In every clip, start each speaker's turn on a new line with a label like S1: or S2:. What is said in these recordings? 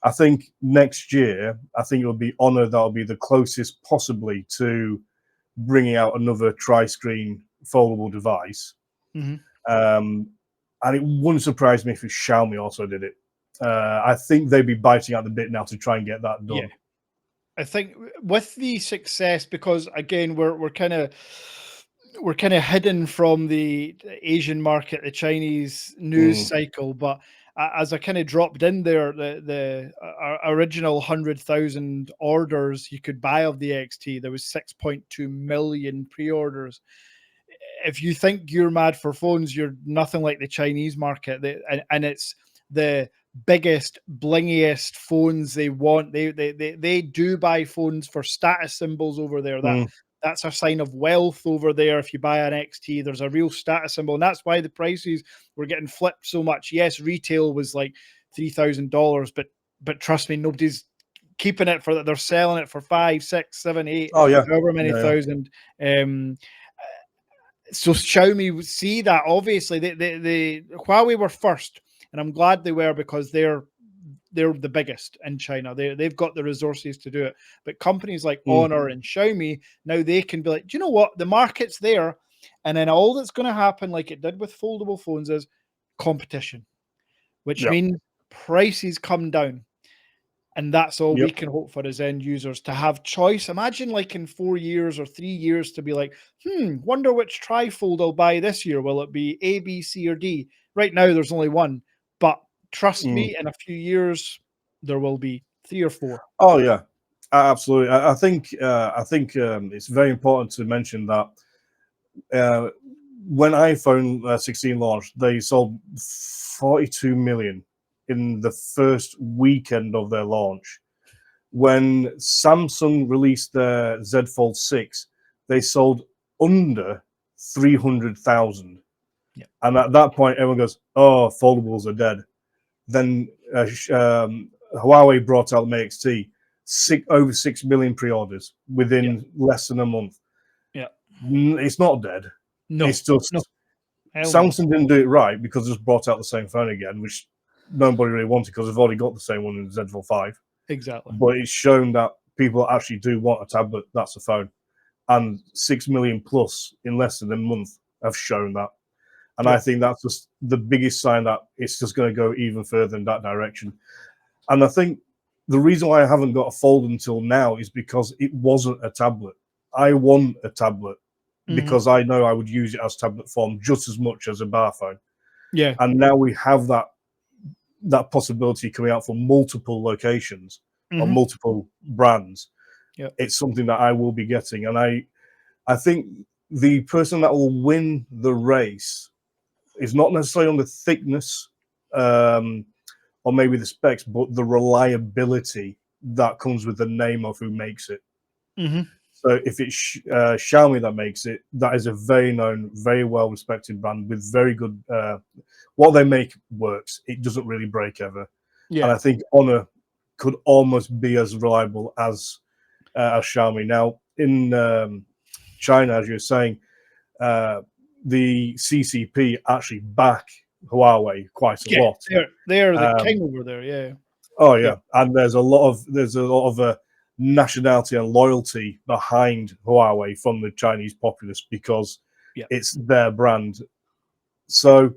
S1: I think next year, I think it'll be Honor that'll be the closest possibly to bringing out another tri-screen foldable device. And it wouldn't surprise me if Xiaomi also did it. I think they'd be biting at the bit now to try and get that done.
S2: Yeah. I think with the success, because again, we're kind of hidden from the Asian market, the Chinese news cycle. But as I kind of dropped in there, the original 100,000 orders you could buy of the XT, there was 6.2 million pre-orders. If you think you're mad for phones, you're nothing like the Chinese market, and it's the biggest, blingiest phones they want. They do buy phones for status symbols over there. That's a sign of wealth over there. If you buy an XT, there's a real status symbol, and that's why the prices were getting flipped so much. Yes, retail was like $3,000, but trust me, nobody's keeping it for that. They're selling it for 5, 6, 7, 8, however many thousand. So Xiaomi see that, obviously the Huawei were first, and I'm glad they were, because they're the biggest in China. They've got the resources to do it. But companies like Honor and Xiaomi, now they can be like, do you know what? The market's there, and then all that's going to happen, like it did with foldable phones, is competition, which means prices come down. And that's all we can hope for as end users, to have choice. Imagine like in 4 years or 3 years to be like, wonder which trifold I'll buy this year. Will it be A, B, C, or D? Right now, there's only one. But trust me, in a few years, there will be 3 or 4.
S1: Oh, yeah, absolutely. I think it's very important to mention that when iPhone 16 launched, they sold 42 million in the first weekend of their launch. When Samsung released their Z Fold 6, they sold under 300,000. And at that point, everyone goes, oh, foldables are dead. Then Huawei brought out Mate XT, over 6 million pre-orders within less than a month. It's not dead. It's just Samsung didn't do it right, because they just brought out the same phone again, which nobody really wanted, because they've already got the same one in the Z Fold 5.
S2: Exactly.
S1: But it's shown that people actually do want a tablet that's a phone. And 6 million plus in less than a month have shown that. And I think that's just the biggest sign that it's just going to go even further in that direction. And I think the reason why I haven't got a Fold until now is because it wasn't a tablet. I want a tablet because I know I would use it as tablet form just as much as a bar phone.
S2: Yeah.
S1: And now we have that possibility coming out from multiple locations or multiple brands. It's something that I will be getting. And I think the person that will win the race is not necessarily on the thickness or maybe the specs, but the reliability that comes with the name of who makes it. So if it's Xiaomi that makes it, that is a very known, very well-respected brand with very good... what they make works. It doesn't really break ever. And I think Honor could almost be as reliable as Xiaomi. Now, in China, as you're saying, the CCP actually back Huawei quite a lot.
S2: They're the king over there,
S1: Oh, yeah. And there's a lot of nationality and loyalty behind Huawei from the Chinese populace, because it's their brand. So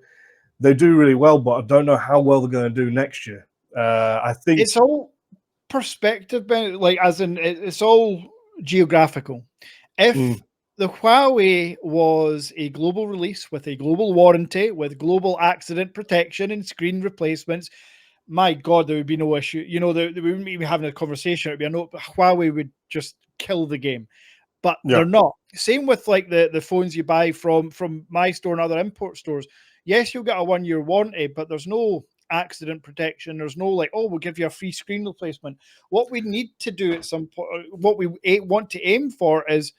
S1: they do really well, but I don't know how well they're going to do next year. I think
S2: it's all perspective, like as in it's all geographical. If the Huawei was a global release with a global warranty, with global accident protection and screen replacements, my God, there would be no issue. You know, we wouldn't be having a conversation. It would be Huawei would just kill the game. But they're not. Same with like the phones you buy from my store and other import stores. Yes, you'll get a 1-year warranty, but there's no accident protection. There's no like, oh, we'll give you a free screen replacement. What we need to do at some point, what we want to aim for, is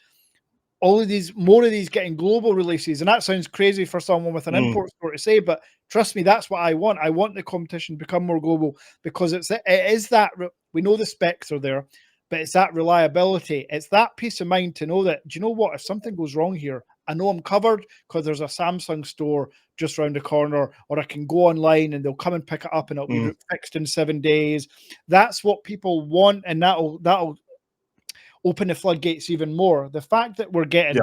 S2: all of these, more of these getting global releases. And that sounds crazy for someone with an import store to say, but trust me, that's what I want. I want the competition to become more global, because it is that we know the specs are there, but it's that reliability. It's that peace of mind to know that, do you know what? If something goes wrong here, I know I'm covered because there's a Samsung store just around the corner, or I can go online and they'll come and pick it up and it'll be fixed in 7 days. That's what people want, and that'll open the floodgates even more. The fact that we're getting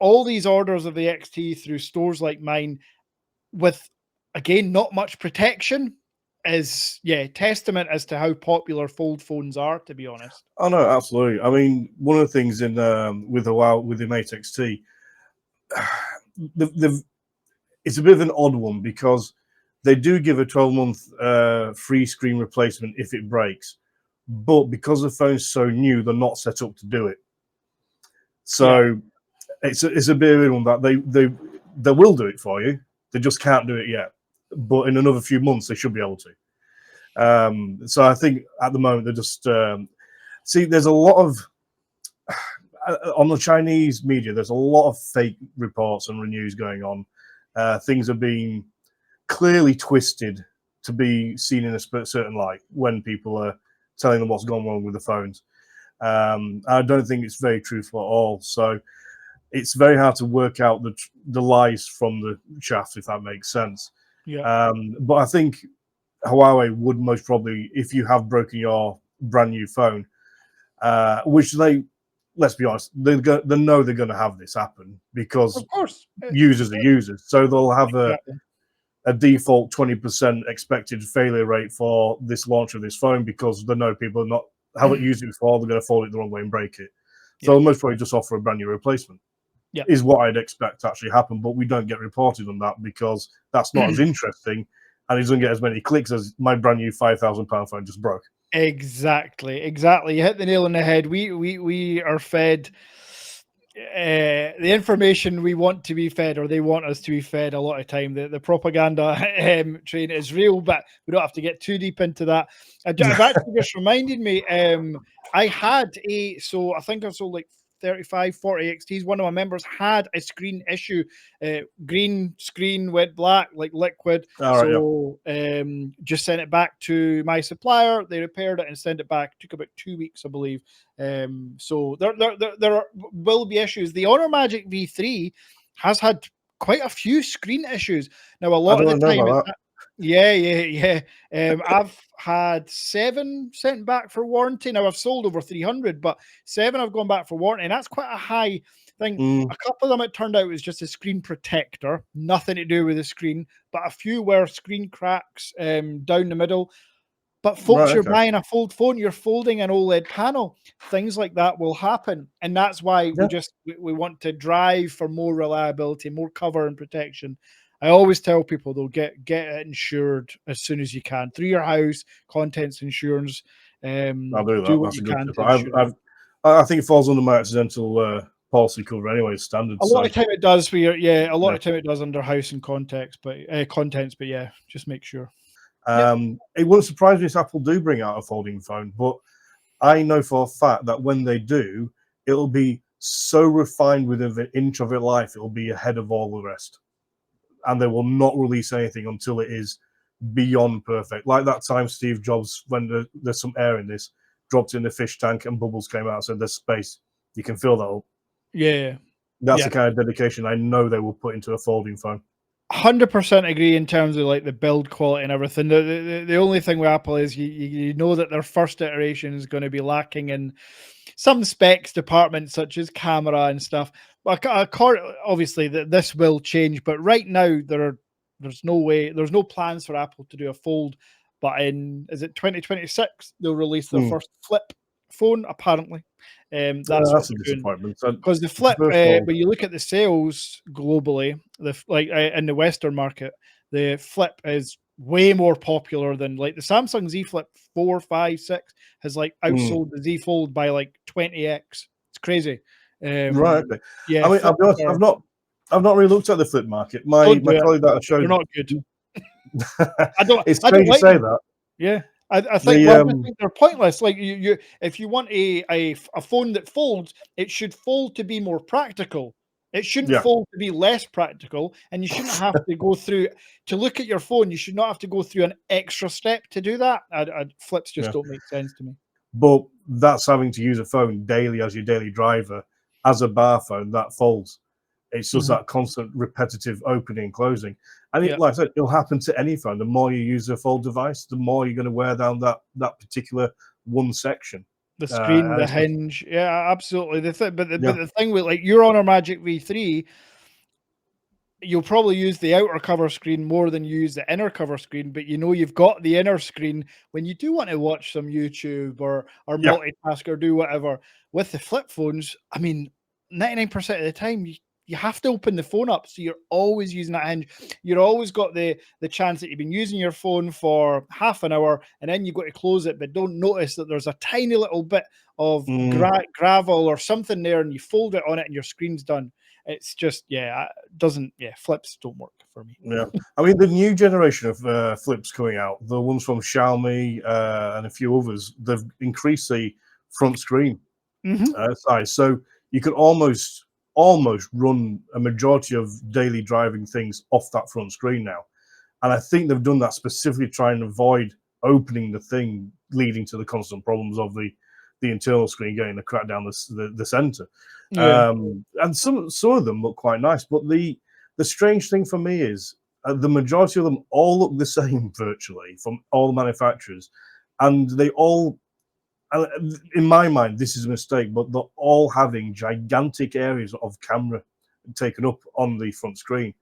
S2: all these orders of the XT through stores like mine with, again, not much protection is testament as to how popular fold phones are, to be honest.
S1: Oh no, absolutely. I mean, one of the things in with the Mate XT, it's a bit of an odd one because they do give a 12-month free screen replacement if it breaks, but because the phone's so new, they're not set up to do it. So it's a bit of a one that they will do it for you. They just can't do it yet, but in another few months they should be able to. So I think at the moment they're just see. There's a lot of on the Chinese media. There's a lot of fake reports and news going on. Things are being clearly twisted to be seen in a certain light when people are telling them what's gone wrong with the phones. I don't think it's very truthful at all. So it's very hard to work out the lies from the chaff, if that makes sense.
S2: Yeah.
S1: But I think Huawei would most probably, if you have broken your brand new phone, which let's be honest, they know they're going to have this happen because
S2: of course
S1: users are users. So they'll have a default 20% expected failure rate for this launch of this phone because they know people haven't used it before, they're going to fold it the wrong way and break it. So they'll most probably just offer a brand new replacement. Is what I'd expect to actually happen, but we don't get reported on that because that's not as interesting and it doesn't get as many clicks as my brand new £5,000 phone just broke.
S2: Exactly. You hit the nail on the head. We are fed the information we want to be fed, or they want us to be fed a lot of time. The propaganda train is real, but we don't have to get too deep into that. I've actually just reminded me, I had I think I sold like 35, 40 XTs. One of my members had a screen issue. Green screen went black, like liquid. Just sent it back to my supplier. They repaired it and sent it back. Took about 2 weeks, I believe. So there will be issues. The Honor Magic V3 has had quite a few screen issues. Now, a lot of the time, I've had 7 sent back for warranty. Now I've sold over 300, but 7 have gone back for warranty, and that's quite a high thing. A couple of them, it turned out, was just a screen protector, nothing to do with the screen, but a few were screen cracks down the middle. But folks, you're buying a fold phone, you're folding an OLED panel. Things like that will happen. And that's why we want to drive for more reliability, more cover and protection. I always tell people, they'll get it insured as soon as you can. Through your house, contents insurance.
S1: I'll do that.
S2: Do what
S1: That's
S2: you
S1: a good
S2: can
S1: tip.
S2: to
S1: I think it falls under my accidental policy cover anyway, standard.
S2: A lot of time it does. A lot of time it does under house and contents, but just make sure.
S1: It wouldn't surprise me if Apple do bring out a folding phone, but I know for a fact that when they do, it'll be so refined within an inch of its life, it'll be ahead of all the rest. And they will not release anything until it is beyond perfect. Like that time Steve Jobs, when there's some air in this, dropped in the fish tank and bubbles came out and said, there's space. You can fill that up.
S2: Yeah.
S1: That's the kind of dedication I know they will put into a folding phone.
S2: 100% agree in terms of like the build quality and everything. The only thing with Apple is you know that their first iteration is going to be lacking in some specs departments such as camera and stuff. But obviously this will change. But right now there's no plans for Apple to do a fold. But is it 2026 they'll release their first flip phone apparently. That's
S1: a disappointment
S2: because the flip, when you look at the sales globally, in the Western market, the flip is way more popular than like the Samsung Z Flip 4, 5, 6 has like outsold the Z Fold by like 20x. It's crazy.
S1: Right. Okay.
S2: Yeah.
S1: I mean, I'll be honest, I've not really looked at the flip market. My colleague that I showed,
S2: they're not good.
S1: It's strange to say that.
S2: Yeah. I think I think they're pointless. Like you if you want a phone that folds, it should fold to be more practical. It shouldn't fold to be less practical, and you shouldn't have to go through to look at your phone. You should not have to go through an extra step to do that. Flips just don't make sense to me.
S1: But that's having to use a phone daily as your daily driver, as a bar phone that folds. It's just that constant repetitive opening and closing. And
S2: Yeah.
S1: like I said, it'll happen to any phone. The more you use a fold device, the more you're going to wear down that particular one section.
S2: The screen,
S1: And
S2: the
S1: it's just,
S2: hinge. Yeah, absolutely. But
S1: yeah.
S2: the thing with, like, your Honor Magic V3, you'll probably use the outer cover screen more than you use the inner cover screen, but you know you've got the inner screen when you do want to watch some YouTube or
S1: Yeah.
S2: multitask or do whatever. With the flip phones, I mean, 99% of the time you have to open the phone up, so you're always using that hinge. You're always got the chance that you've been using your phone for half an hour and then you've got to close it, but don't notice that there's a tiny little bit of gravel or something there, and you fold it on it and your screen's done. It's just, flips don't work for me.
S1: Yeah, I mean the new generation of flips coming out, the ones from Xiaomi and a few others, they've increased the front screen size, so you can almost run a majority of daily driving things off that front screen now. And I think they've done that specifically to try and avoid opening the thing, leading to the constant problems of the internal screen getting the crack down the center.
S2: Yeah.
S1: And some of them look quite nice, but the strange thing for me is the majority of them all look the same virtually from all the manufacturers, and they all, in my mind, this is a mistake, but they're all having gigantic areas of camera taken up on the front screen.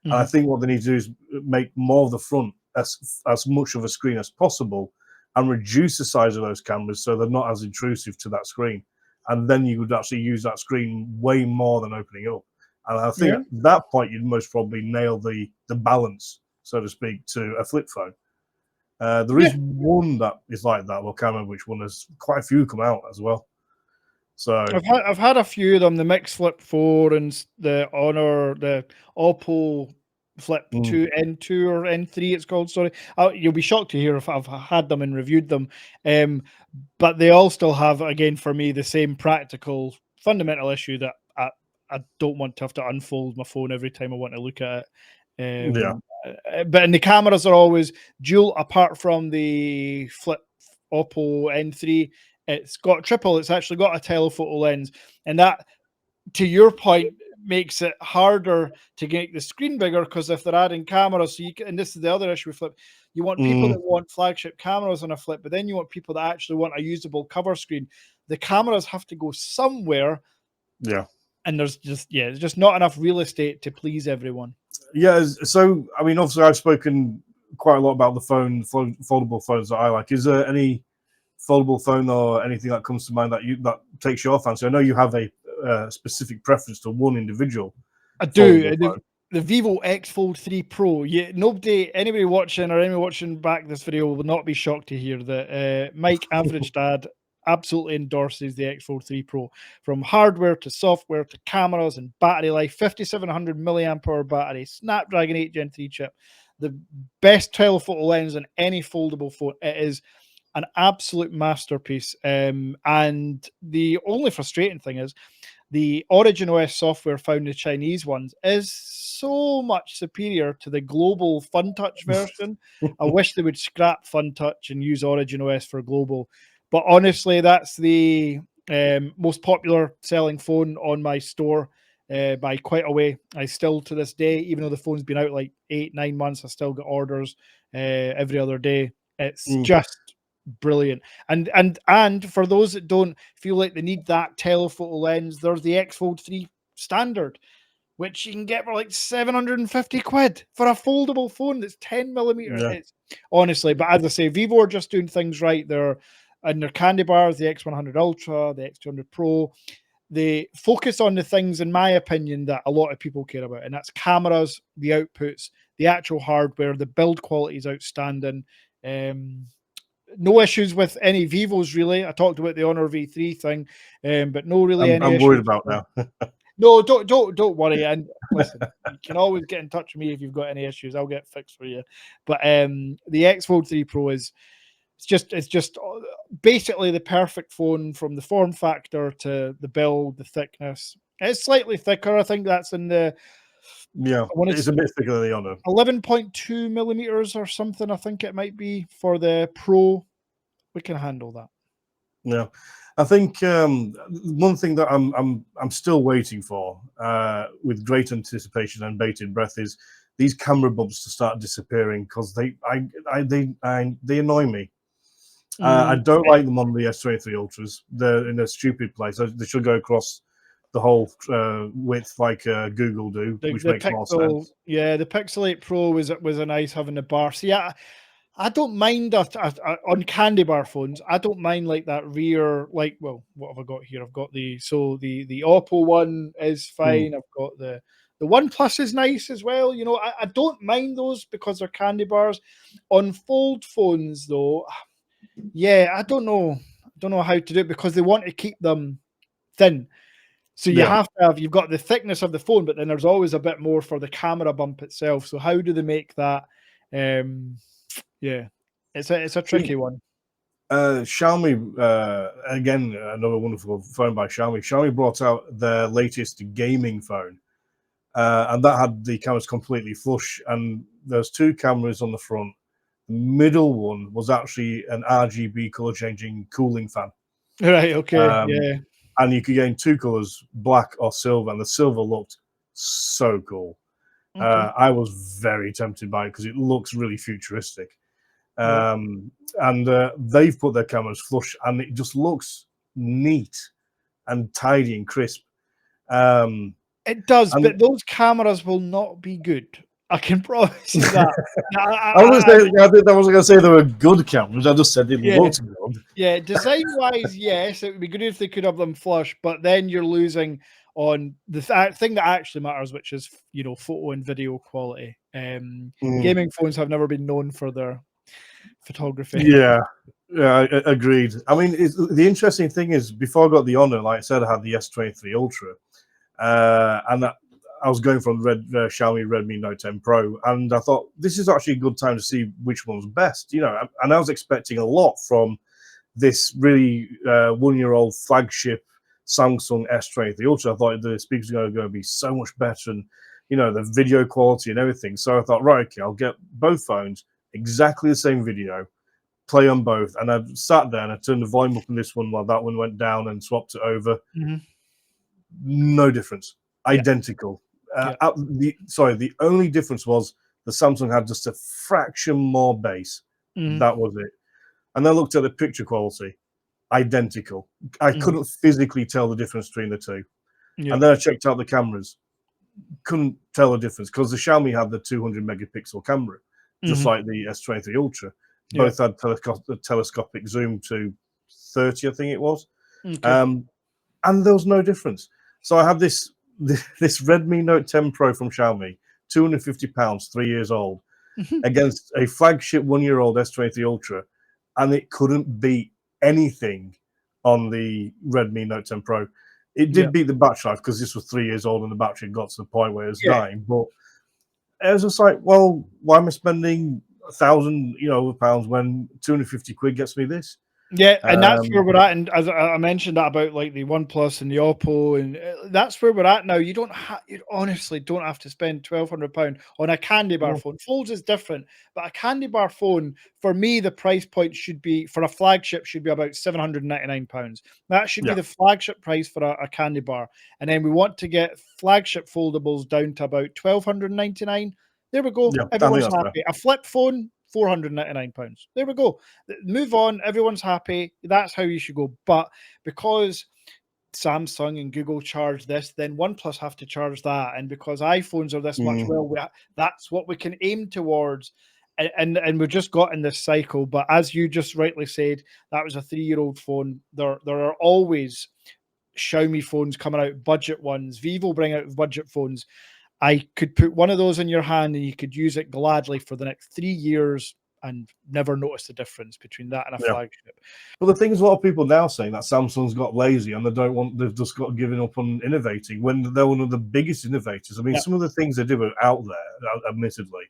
S1: And I think what they need to do is make more of the front as much of a screen as possible and reduce the size of those cameras so they're not as intrusive to that screen. And then you would actually use that screen way more than opening it up. And I think
S2: Yeah.
S1: at that point, you'd most probably nail the balance, so to speak, to a flip phone. There is one that is like that. Well, I can't remember which one. There's quite a few come out as well. So
S2: I've had a few of them, the Mix Flip 4 and the Honor, the Oppo Flip 2 N2 or N3 it's called, sorry. You'll be shocked to hear if I've had them and reviewed them. But they all still have, again, for me, the same practical fundamental issue that I don't want to have to unfold my phone every time I want to look at it. But and the cameras are always dual, apart from the Flip Oppo N3. It's got triple. It's actually got a telephoto lens, and that, to your point, makes it harder to make the screen bigger because if they're adding cameras, so you can, and this is the other issue with Flip, you want people that want flagship cameras on a Flip, but then you want people that actually want a usable cover screen. The cameras have to go somewhere.
S1: Yeah.
S2: And there's just not enough real estate to please everyone.
S1: Yeah, so I mean, obviously, I've spoken quite a lot about the foldable phones that I like. Is there any foldable phone or anything that comes to mind that takes your fancy? I know you have a specific preference to one individual.
S2: I do. The Vivo X Fold 3 Pro. Yeah, anybody watching back this video will not be shocked to hear that Mike Average Dad absolutely endorses the X Fold 3 Pro. From hardware to software to cameras and battery life, 5700 milliamp hour battery, Snapdragon 8 Gen 3 chip, the best telephoto lens on any foldable phone. It is an absolute masterpiece. And the only frustrating thing is the Origin OS software found in the Chinese ones is so much superior to the global FunTouch version. I wish they would scrap FunTouch and use Origin OS for global. But honestly, that's the most popular selling phone on my store by quite a way. I still, to this day, even though the phone's been out like 8-9 months, I still get orders every other day. It's just brilliant. And for those that don't feel like they need that telephoto lens, there's the X Fold 3 standard, which you can get for like 750 quid for a foldable phone that's 10 millimeter. It's honestly, but as I say, Vivo are just doing things right. They're and their candy bars, the X100 Ultra, the X200 Pro, they focus on the things, in my opinion, that a lot of people care about, and that's cameras, the outputs, the actual hardware, the build quality is outstanding. No issues with any Vivos really. I talked about the Honor V3 thing, but no really any
S1: I'm
S2: issues.
S1: worried about now.
S2: No, don't worry. And listen, you can always get in touch with me if you've got any issues. I'll get fixed for you. But the X Fold 3 Pro is it's just basically the perfect phone from the form factor to the build, the thickness. It's slightly thicker. I think that's in the
S1: it's a bit thicker than the Honor.
S2: 11.2 millimeters or something. I think it might be for the Pro. We can handle that.
S1: Yeah, I think one thing that I'm still waiting for with great anticipation and bated breath is these camera bumps to start disappearing because they annoy me. I
S2: Mm.
S1: don't like them on the S23 Ultras. They're in a stupid place. They should go across the whole width like Google do, which
S2: The
S1: makes more
S2: Pixel,
S1: sense.
S2: yeah, the Pixel 8 Pro was a nice having the bar. See, I don't mind on candy bar phones. I don't mind like that rear, like, well, what have I got here? I've got the Oppo one is
S1: Mm,
S2: fine. I've got the OnePlus is nice as well. You know, I don't mind those because they're candy bars. On fold phones though, yeah, I don't know. I don't know how to do it because they want to keep them thin. So you
S1: yeah.
S2: have to have you've got the thickness of the phone, but then there's always a bit more for the camera bump itself. So how do they make that? Um, yeah, it's a
S1: See,
S2: tricky one.
S1: Xiaomi, again, another wonderful phone by Xiaomi. Xiaomi brought out their latest gaming phone, and that had the cameras completely flush, and there's two cameras on the front. The middle one was actually an RGB color changing cooling fan,
S2: Right. Okay.
S1: um,
S2: Yeah.
S1: and you could get in two colors, black or silver, and the silver looked so cool.
S2: Okay.
S1: I was very tempted by it because it looks really futuristic.
S2: Yeah.
S1: Um, and they've put their cameras flush, and it just looks neat and tidy and crisp. Um,
S2: It does,
S1: and
S2: but those cameras will not be good. I can promise you that. Yeah,
S1: I was going to say, I wasn't going to say they were good cameras. I just said it
S2: yeah.
S1: looked good.
S2: Yeah, design wise, yes, it would be good if they could have them flush, but then you're losing on the thing that actually matters, which is photo and video quality.
S1: Mm,
S2: Gaming phones have never been known for their photography.
S1: yeah, yeah, agreed. I mean, the interesting thing is, before I got the Honor, like I said, I had the S23 Ultra, and I was going from Xiaomi Redmi Note 10 Pro, and I thought this is actually a good time to see which one's best, And I was expecting a lot from this really 1-year-old flagship Samsung S23 Ultra. I thought the speakers are going to be so much better, and the video quality and everything. So I thought, right, okay, I'll get both phones, exactly the same video, play on both. And I sat there and I turned the volume up on this one while that one went down and swapped it over.
S2: Mhm.
S1: No difference,
S2: Yeah,
S1: identical.
S2: yeah.
S1: The only difference was the Samsung had just a fraction more bass.
S2: Mhm,
S1: That was it. And I looked at the picture quality, identical. I
S2: mhm.
S1: couldn't physically tell the difference between the two.
S2: Yeah.
S1: And then I checked out the cameras, couldn't tell the difference because the Xiaomi had the 200 megapixel camera, just
S2: Mhm.
S1: like the S23 Ultra.
S2: Yeah.
S1: Both had telescopic zoom to 30, I think it was.
S2: Okay.
S1: Um, and there was no difference. So I had this Redmi Note 10 Pro from Xiaomi, £250, 3 years old,
S2: Mhm.
S1: against a flagship 1-year-old S23 Ultra, and it couldn't beat anything on the Redmi Note 10 Pro. It
S2: Yeah.
S1: did beat the battery life because this was 3 years old and the battery got to the point where it was
S2: Yeah.
S1: dying. But it was just like, well, why am I spending 1,000 pounds when 250 quid gets me this?
S2: Yeah, and that's where
S1: Um,
S2: we're at, and as I mentioned that about, like, the OnePlus and the Oppo, and, that's where we're at now. You honestly don't have to spend £1,200 on a candy bar
S1: mm,
S2: phone. Folds is different, but a candy bar phone, for me, the price point should be for a flagship should be about £799. That should be
S1: yeah,
S2: the flagship price for a candy bar, and then we want to get flagship foldables down to about £1,299. There we go.
S1: yeah, I think
S2: Everyone's
S1: that's fair.
S2: happy. A flip phone, £499. There we go. Move on. Everyone's happy. That's how you should go. But because Samsung and Google charge this, then OnePlus have to charge that. And because iPhones are this much,
S1: Mm,
S2: well, that's what we can aim towards. And we've just got in this cycle. But as you just rightly said, that was a 3-year-old phone. There are always Xiaomi phones coming out, budget ones. Vivo bring out budget phones. I could put one of those in your hand and you could use it gladly for the next 3 years and never notice the difference between that and a
S1: yeah.
S2: flagship.
S1: But the thing is, a lot of people now saying that Samsung's got lazy and they've just got given up on innovating when they're one of the biggest innovators. I mean,
S2: Yeah,
S1: some of the things they do are out there, admittedly,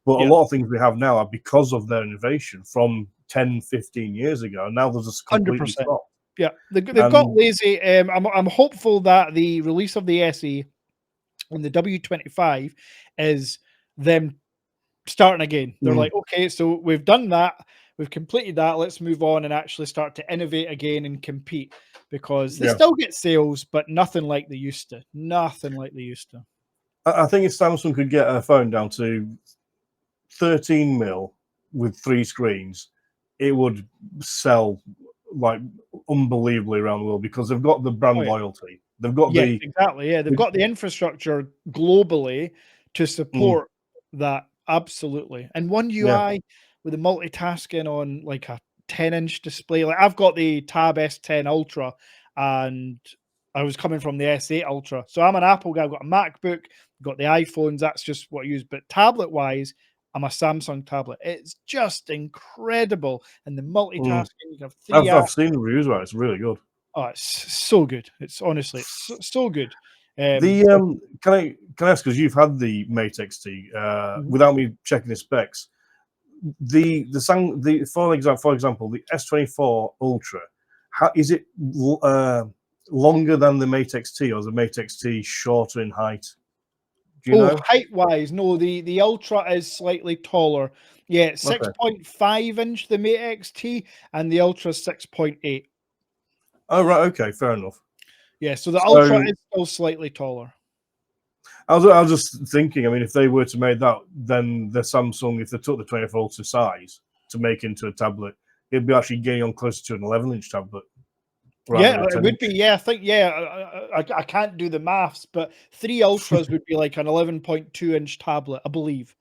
S1: but a
S2: yeah,
S1: lot of things we have now are because of their innovation from 10, 15 years ago. And now they're just completely
S2: 100%.
S1: stopped.
S2: Yeah, they've got
S1: And
S2: lazy. I'm hopeful that the release of the SE and the W25 is them starting again. They're
S1: mm,
S2: like, okay, so we've done that. we've completed that. Let's move on and actually start to innovate again and compete, because they
S1: Yeah.
S2: still get sales, but nothing like they used to. Nothing like they used to.
S1: I think if Samsung could get a phone down to 13 mil with 3 screens, it would sell like unbelievably around the world because they've got the brand
S2: Oh, yeah.
S1: loyalty. They've got
S2: Yes,
S1: the,
S2: exactly. Yeah, they've got the infrastructure globally to
S1: mm,
S2: support that. Absolutely. And One
S1: yeah,
S2: UI with the multitasking on like a 10-inch display. Like I've got the Tab S10 Ultra, and I was coming from the S8 Ultra. So I'm an Apple guy. I've got a MacBook, got the iPhones. That's just what I use. But tablet wise, I'm a Samsung tablet. It's just incredible. And the
S1: mm.
S2: multitasking, you can have three
S1: I've
S2: apps.
S1: seen the reviews about it. It's really good.
S2: Oh, it's so good. It's honestly, it's so good.
S1: The
S2: So
S1: can I ask, because you've had the Mate XT
S2: mhm.
S1: without me checking the specs, for example the S24 Ultra, how is it longer than the Mate XT, or is the Mate XT shorter in height? Do you
S2: Oh,
S1: know?
S2: height wise, no, the Ultra is slightly taller. Yeah, it's
S1: Okay.
S2: 6.5 inch, the Mate XT, and the Ultra is 6.8.
S1: Oh right. Okay. Fair enough.
S2: Yeah, so the Ultra
S1: So
S2: is still slightly taller.
S1: I was just thinking. I mean, if they were to make that, then the Samsung, if they took the 24 Ultra size to make into a tablet, it'd be actually getting on closer to an 11-inch tablet rather
S2: Yeah,
S1: than a
S2: it
S1: 10
S2: would be.
S1: inch.
S2: Yeah, I think. Yeah, I can't do the maths, but three Ultras would be like an 11.2-inch tablet, I believe.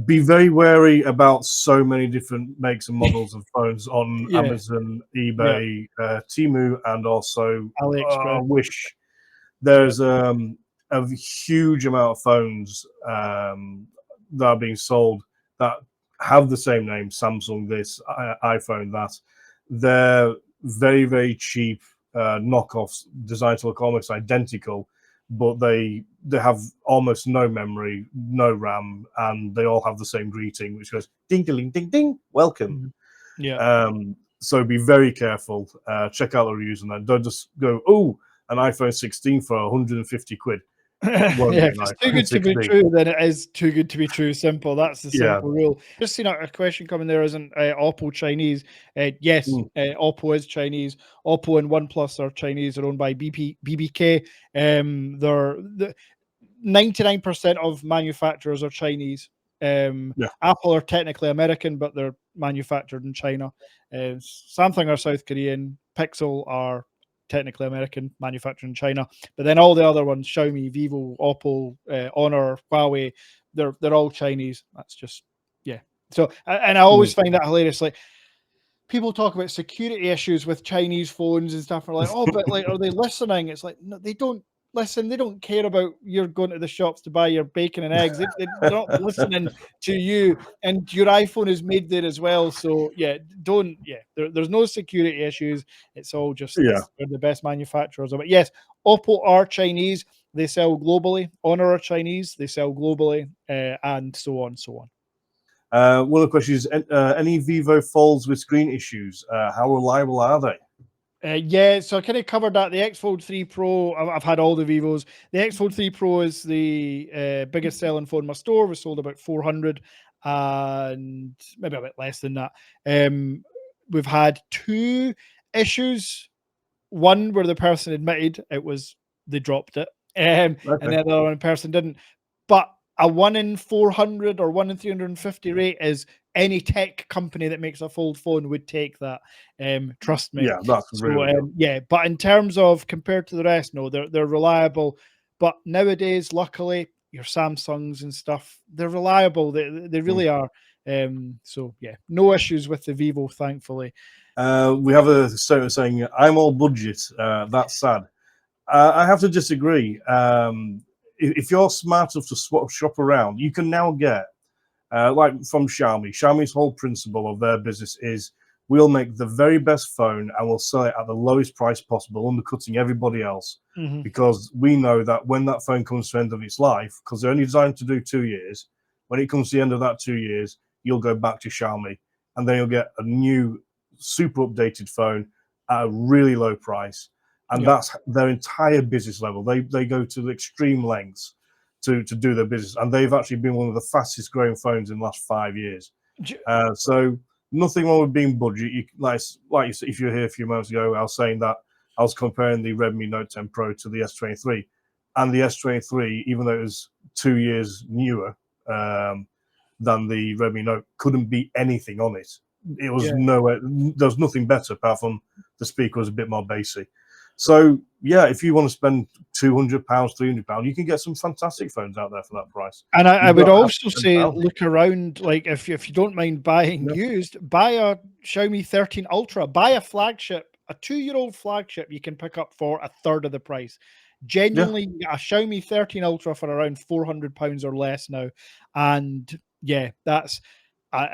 S1: Be very wary about so many different makes and models of phones on
S2: Yeah,
S1: Amazon,
S2: yeah,
S1: eBay, Temu, and also I
S2: AliExpress.
S1: wish
S2: Yeah.
S1: there's a huge amount of phones that are being sold that have the same name, Samsung this, iPhone that. They're very, very cheap knockoffs designed to look almost identical, but they have almost no memory, no RAM, and they all have the same greeting, which goes ding ding ding ding, welcome.
S2: Mhm. Yeah.
S1: So be very careful. Check out the reviews and then don't just go, oh, an iPhone 16 for 150 quid. Won't
S2: Yeah,
S1: be
S2: if
S1: an
S2: it's too
S1: iPhone
S2: good to be
S1: 16.
S2: true, then it is too good to be true. Simple. That's the
S1: Yeah.
S2: simple rule. Just seen a question coming there. Isn't Oppo Chinese? Yes,
S1: Mm,
S2: Oppo is Chinese. Oppo and OnePlus are Chinese. They're owned by BBK. They're the 99% of manufacturers are Chinese.
S1: yeah.
S2: Apple are technically American, but they're manufactured in China. Samsung are South Korean. Pixel are technically American, manufactured in China. But then all the other ones, Xiaomi, Vivo, Oppo, Honor, Huawei, they're all Chinese. That's just yeah. So and I
S1: Mm.
S2: always find that hilarious. Like people talk about security issues with Chinese phones and stuff. Are like, oh, but like, are they listening? It's like, no, they don't listen. They don't care about you're going to the shops to buy your bacon and eggs. They're not listening to you. And your iPhone is made there as well. So yeah, don't. Yeah, there's no security issues. It's all just
S1: Yeah.
S2: they're the best manufacturers of it. Yes, Oppo are Chinese. They sell globally. Honor are Chinese. They sell globally, and so on, so on.
S1: One of the questions is any Vivo Folds with screen issues. How reliable are they?
S2: Yeah, so I kind of covered that. The X Fold 3 Pro, I've had all the Vivos. The X Fold 3 Pro is the biggest selling phone in my store. We sold about 400 and maybe a bit less than that. We've had two issues. One where the person admitted it was they dropped it, and
S1: Okay.
S2: the other one person didn't. But a 1 in 400 or 1 in 350 rate is any tech company that makes a fold phone would take that. Trust me.
S1: Yeah, that's
S2: So
S1: really good.
S2: yeah, but in terms of compared to the rest, no, they're reliable. But nowadays, luckily, your Samsungs and stuff, they're reliable. They
S1: Mm.
S2: really are. So yeah, no issues with the Vivo, thankfully.
S1: We have a statement saying, I'm all budget. That's sad. I have to disagree. If you're smart enough to shop around, you can now get, like from Xiaomi. Xiaomi's whole principle of their business is we'll make the very best phone and we'll sell it at the lowest price possible, undercutting everybody else.
S2: Mhm.
S1: Because we know that when that phone comes to the end of its life, because they're only designed to do 2 years, when it comes to the end of that 2 years, you'll go back to Xiaomi and then you'll get a new, super updated phone at a really low price. And
S2: Yep.
S1: that's their entire business level. They go to the extreme lengths to do their business, and they've actually been one of the fastest growing phones in the last 5 years.
S2: J-
S1: So nothing wrong with being budget. Like you said, if you were here a few moments ago, I was saying that I was comparing the Redmi Note 10 Pro to the S23, and the S23, even though it was 2 years newer than the Redmi Note, couldn't beat anything on it. It was nowhere. There was nothing better apart from the speaker was a bit more basic. So yeah, if you want to spend £200, £300, you can get some fantastic phones out there for that price.
S2: And I would also say, look around. Like if you don't mind buying used, buy a Xiaomi 13 Ultra. Buy a flagship, a 2-year-old flagship. You can pick up for a third of the price. Genuinely, a Xiaomi 13 Ultra for around £400 or less now, and yeah, that's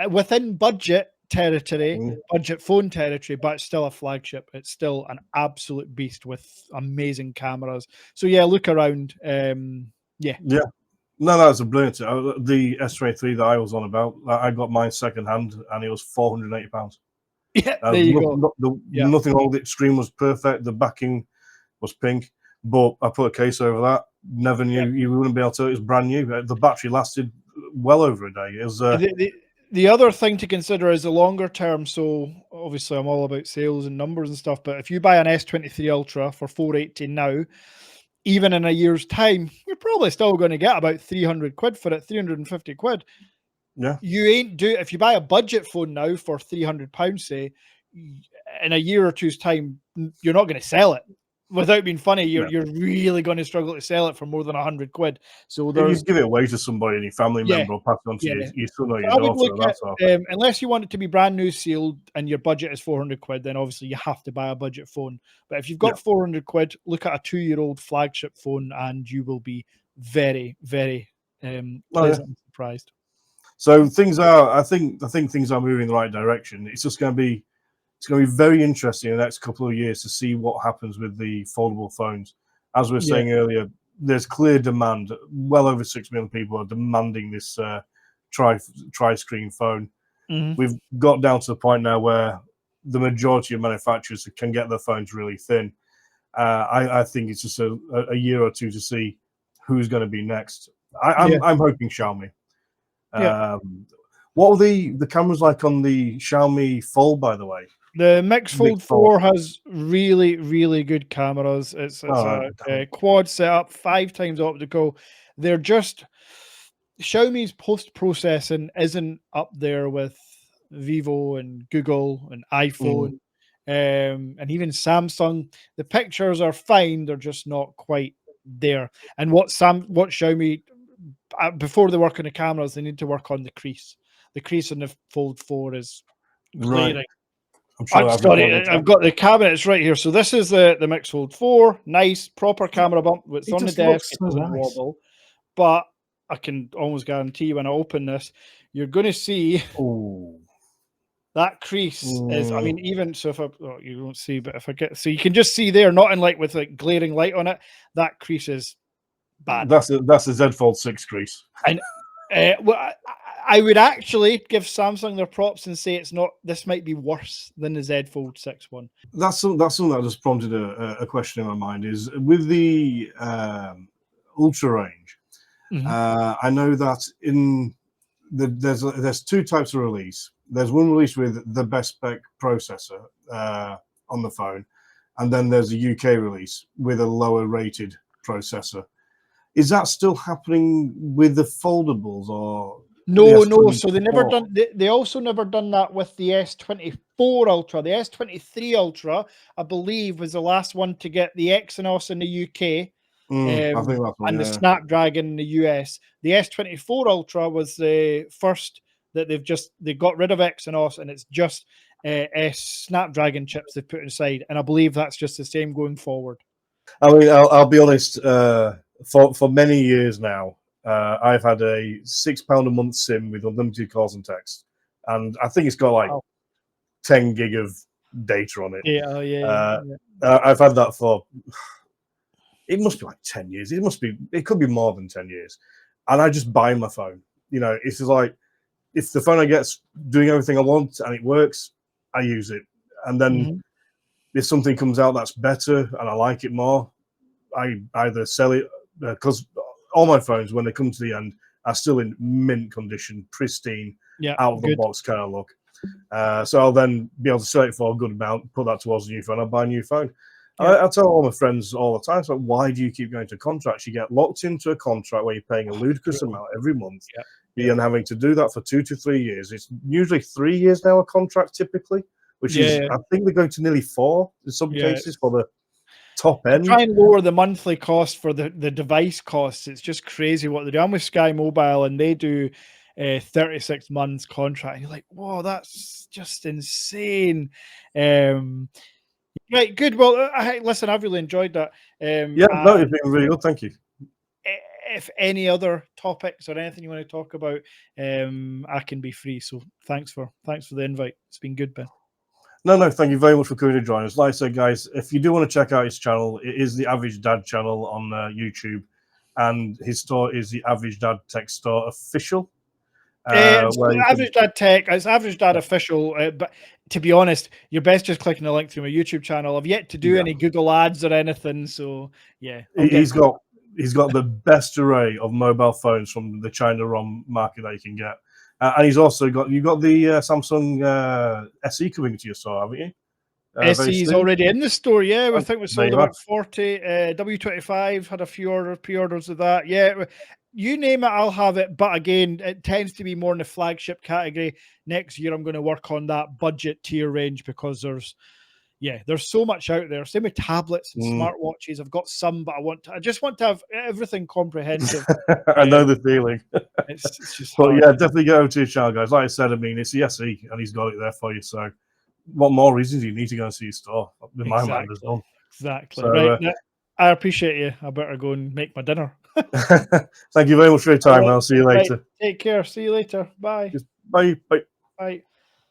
S2: within budget territory, budget phone territory, but it's still a flagship. It's still an absolute beast with amazing cameras. So yeah, look around. Yeah.
S1: No, that's a brilliant. The S23 that I was on about, I got mine second hand, and it was £480.
S2: Yeah, there you go.
S1: Nothing wrong with it. Screen was perfect. The backing was pink, but I put a case over that. Never knew you wouldn't be able to. It was brand new. The battery lasted well over a day. It was.
S2: The other thing to consider is the longer term. So obviously, I'm all about sales and numbers and stuff. But if you buy an S23 Ultra for £480 now, even in a year's time, you're probably still going to get about 300 quid for it, 350 quid.
S1: Yeah.
S2: You ain't do if you buy a budget phone now for £300, say, in a year or two's time, you're not going to sell it. Without being funny, you're really going to struggle to sell it for more than 100 quid. So
S1: you give it away to somebody, your family member, or pass it on to your son or your daughter.
S2: Unless you want it to be brand new sealed and your budget is 400 quid, then obviously you have to buy a budget phone. But if you've got 400 quid, look at a 2-year-old flagship phone, and you will be very, very pleasantly surprised.
S1: So things are, I think things are moving in the right direction. It's just going to be. It's going to be very interesting in the next couple of years to see what happens with the foldable phones. As we were saying earlier, there's clear demand. Well over 6 million people are demanding this tri-screen phone. We've got down to the point now where the majority of manufacturers can get their phones really thin. I think it's just a year or two to see who's going to be next. I'm hoping Xiaomi. What were the cameras like on the Xiaomi Fold, by the way?
S2: The Mix Fold 4 has really, really good cameras. It's a quad setup, 5 times optical. They're just Xiaomi's post-processing isn't up there with Vivo and Google and iPhone and even Samsung. The pictures are fine, they're just not quite there. And what Xiaomi, before they work on the cameras, they need to work on the crease. The crease on the Fold 4 is glaring.
S1: Right.
S2: I've got the cabinets right here. So this is the Mix Fold 4. Nice, proper camera bump. It's on the desk. It doesn't wobble. But I can almost guarantee when I open this, you're going to see that crease is, I mean, even so if you won't see, but if I get, so you can just see there, not in like with like glaring light on it, that crease is bad.
S1: That's a Z Fold 6 crease.
S2: And well, I would actually give Samsung their props and say it's not. This might be worse than the Z Fold 6 one.
S1: That's something that just prompted a question in my mind. Is with the ultra range. I know that there's 2 types of release. There's one release with the best spec processor on the phone, and then there's a UK release with a lower rated processor. Is that still happening with the foldables or?
S2: No. So they never done. They also never done that with the S24 Ultra. The S23 Ultra, I believe, was the last one to get the Exynos in the UK.
S1: I think that's one,
S2: and the Snapdragon in the US. The S24 Ultra was the first that they got rid of Exynos, and it's just Snapdragon chips they've put inside. And I believe that's just the same going forward.
S1: I mean, I'll be honest. For many years now, I've had a £6 a month SIM with unlimited calls and text, and I think it's got like 10 gig of data on it. I've had that for. It must be like 10 years. It could be more than 10 years. And I just buy my phone. You know, it's just like, if the phone I get's doing everything I want and it works, I use it. And then if something comes out that's better and I like it more, I either sell it, because all my phones, when they come to the end, are still in mint condition, pristine, out of the box kind of look. So I'll then be able to sell it for a good amount, put that towards a new phone, I'll buy a new phone. I tell all my friends all the time, so why do you keep going to contracts? You get locked into a contract where you're paying a ludicrous amount every month. You're having to do that for 2 to 3 years. It's usually 3 years now a contract typically, which is, I think they're going to nearly 4 in some cases for the top end.
S2: Try and lower the monthly cost for the device costs. It's just crazy what they do. I'm with Sky Mobile, and they do 36 months contract. And you're like, whoa, that's just insane. Right, good. Well, listen, I've really enjoyed that.
S1: Yeah, no, it's been really good. Thank you.
S2: If any other topics or anything you want to talk about, I can be free. So thanks for the invite. It's been good, Ben.
S1: No, thank you very much for coming to join us. Like I said, guys, if you do want to check out his channel, it is the Average Dad channel on YouTube, and his store is the Average Dad Tech Store Official.
S2: Average Dad Tech. It's Average Dad Official. But to be honest, you're best just clicking the link through my YouTube channel. I've yet to do any Google ads or anything. So yeah,
S1: he's got the best array of mobile phones from the China ROM market that you can get. And he's also got the Samsung SE coming to your store, haven't you?
S2: SE is already in the store. Yeah, I think we sold about 40. W25 had a few pre-orders of that. Yeah, you name it, I'll have it. But again, it tends to be more in the flagship category. Next year, I'm going to work on that budget tier range because there's so much out there. Same with tablets and smartwatches. I've got some, but I just want to have everything comprehensive.
S1: I know the feeling.
S2: It's just
S1: but yeah, definitely go to his channel, guys. Like I said, I mean, it's the SE, and he's got it there for you. So, what more reasons do you need to go and see his store? In my mind, as well.
S2: Exactly. So, right. I appreciate you. I better go and make my dinner.
S1: Thank you very much for your time. I'll see you later.
S2: Right. Take care. See you later. Bye.
S1: Bye. Bye.
S2: Bye.